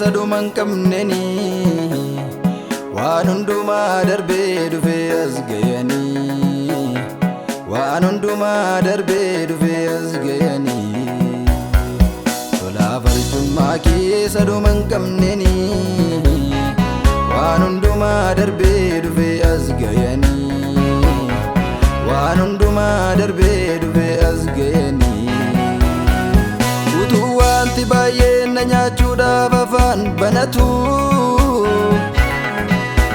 keessa dhuman qabneni waan hundumaa darbee dhufee as ga'anii waan hundumaa darbee dhufee as ga'anii tolaaf arjummaa keessa dhuman qabneni waan hundumaa darbee dhufee as ga'anii waan hundumaa darbee dhufee as ga'anii utuu wanti baay'een na nyaachuudhaaf afaan banatu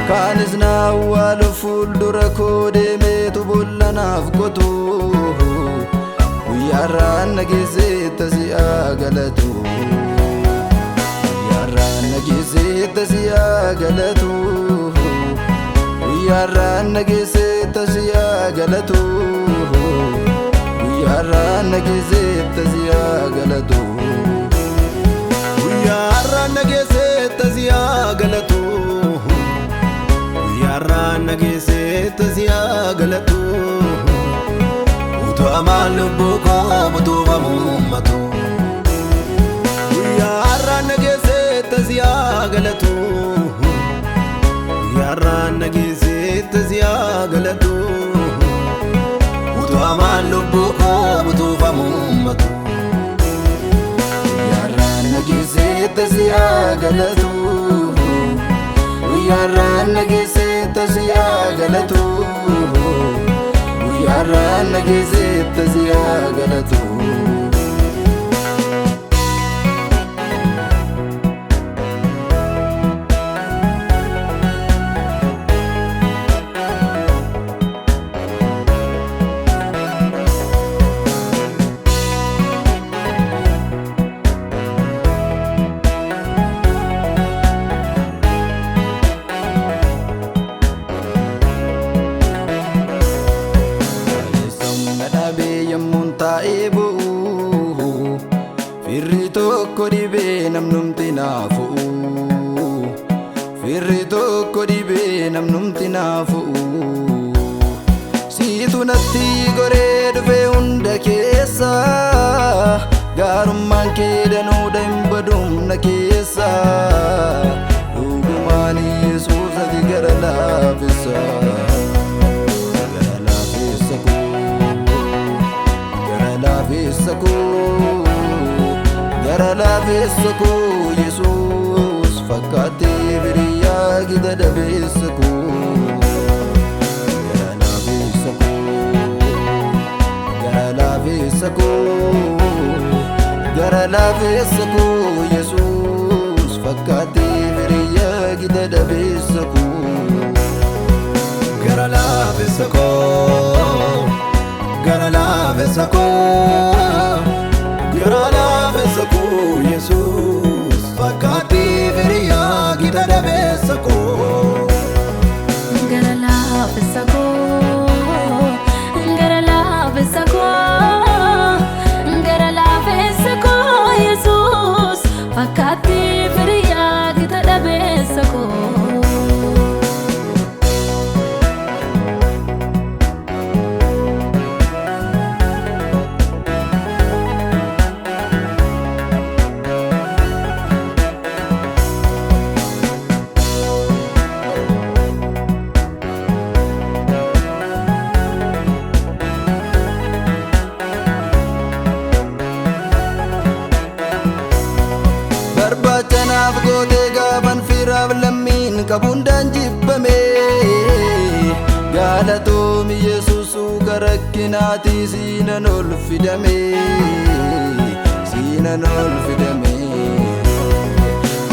kaanis na awwaalu fuuldura koo deemeetu boolla naaf qotu guyyaarraan na geesseetta si'aa galatu guyyaarraan na geesseetta si'aa galatu guyyaarraan na geesseetta si'aa galatu guyyaarraan na geesseetta si'aa galatu guyyaarraan na geesseetta si'aa galatu guyyaarraan na geesseetta si'aa galatu utuu amaan lubbuu koo butuufamu ummatu guyyaarraan na geesseetta si'aa galatu guyyaarraan na geesseetta si'aa galatu utuu amaan lubbuu koo butuufamu ummatu guyyaarraan na geesseetta si'aa galatu guyyaarraan na geesseetta si'aa galatu guyyaarraan na geesseetta si'aa galatu firri tokko dhibee namnumti naafu'u firri tokko dhibee namnumti naafu'u siitu natti goree dhufee hunda keessa gaarummaan kee danuudha hin badumna keessa dhugumaan Yesuus ati gara laafessa gara laafessa koo Yesuus fakkaatee biriyaa gida dabeessa koo gara laafessa koo Yesuus fakkaatee biriyaa gida dabeessa koo gara laafessa koo gara laafessa koo gara laafessa koo Yesuus fakkaatee biriyaa gida dabeessa koo gara laafessa koo gara laafessa koo gara laafessa koo Yesuus fakkaatee biriyaa gida dabeessa koo barbaachanaaf gootee gaafan firaaf lammiin qabundaan jibbame gaalatoomi Yesuusuu gara kinaatii siinan ol fidame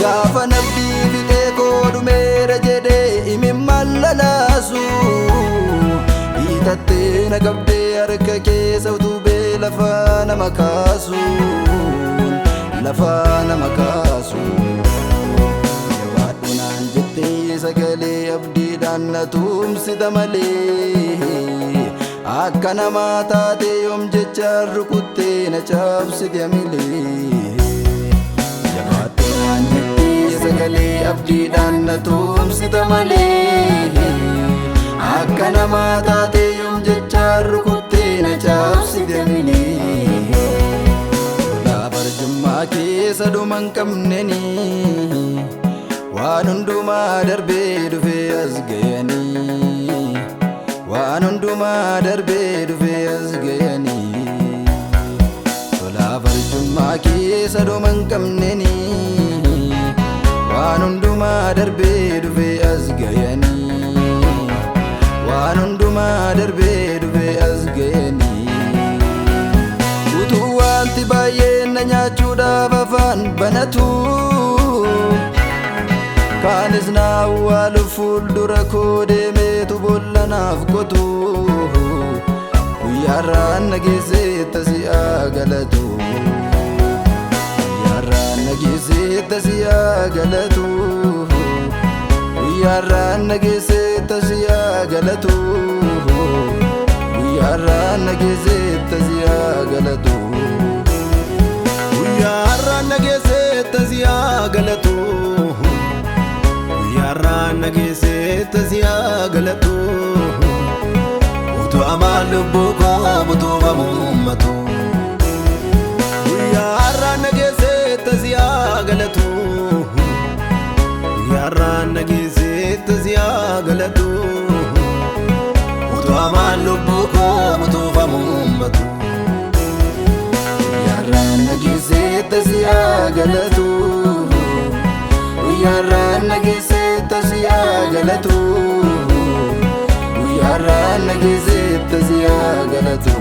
gaafa nabdii fixee koo dhumeera jedhee imimmaan lalaasu hiitattee na qabdee harka keessa utubee lafaa nama kaasu lafaa nama kaasu jabaadhu naan jettee sagalee abdiidhaan na tumsita malee akka namaa taate yoom jechaan rukuttee na cabsite milee jabaadhu naan jettee sagalee abdiidhaan na tumsita malee akka namaa taate yoom jechaan rukuttee na cabsite milee keessa dhuman qabneni waan hundumaa darbee dhufee as ga'anii waan hundumaa darbee dhufee as ga'anii tolaaf arjummaa keessa dhuma hin qabneeni waan hundumaa darbee dhufee as ga'anii waan hundumaa darbee dhufee as ga'anii utuu wanti baay'een na nyaachuudhaaf afaan banatu kaanis na awwaalu fuuldura koo deemeetu boolla naaf qotu guyyaarraan na geesseetta si'aa galatu guyyaarraan na geesseetta si'aa galatu guyyaarraan na geesseetta si'aa galatu guyyaarraan na geesseetta si'aa galatu guyyaarraan na geesseetta si'aa galatu guyyaarraan na geesseetta si'aa galatu utuu amaan lubbuu koo butuufamu ummatu guyyaarraan na geesseetta si'aa galatu guyyaarraan na geesseetta si'aa galatu utuu amaan lubbuu koo butuufamu ummatu guyyaarraan na geesseetta si'aa galatu guyyaarraan na geesseetta si'aa galatu guyyaarraan na geesseetta si'aa galatu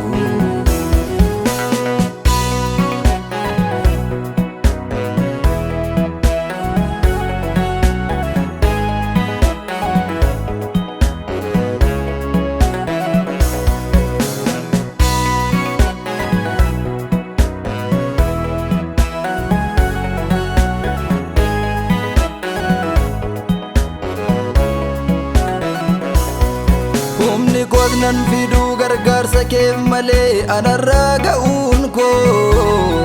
humni koos nan fiduu gargaarsa keef malee anarraa ga'uun koo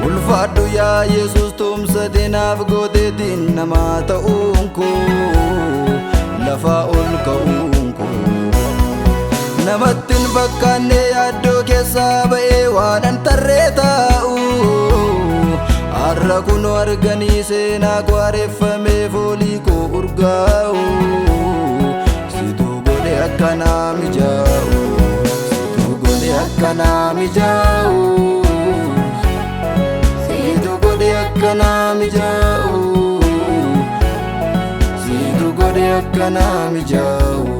ulfaadhu yaa Yesuus tumsate naaf gooteetiin namaa ta'uun koo lafaa ol ka'uun koo namatti hin fakkaanne yaaddoo keessaa ba'ee waan an tarree taa'u har'a kunoo arganii seenaa koo haareffamee foolii koo urgaa'u akkana mijaa'u situ godhe akkana mijaa'u situ godhe akkana mijaa'u situ godhe akkana mijaa'u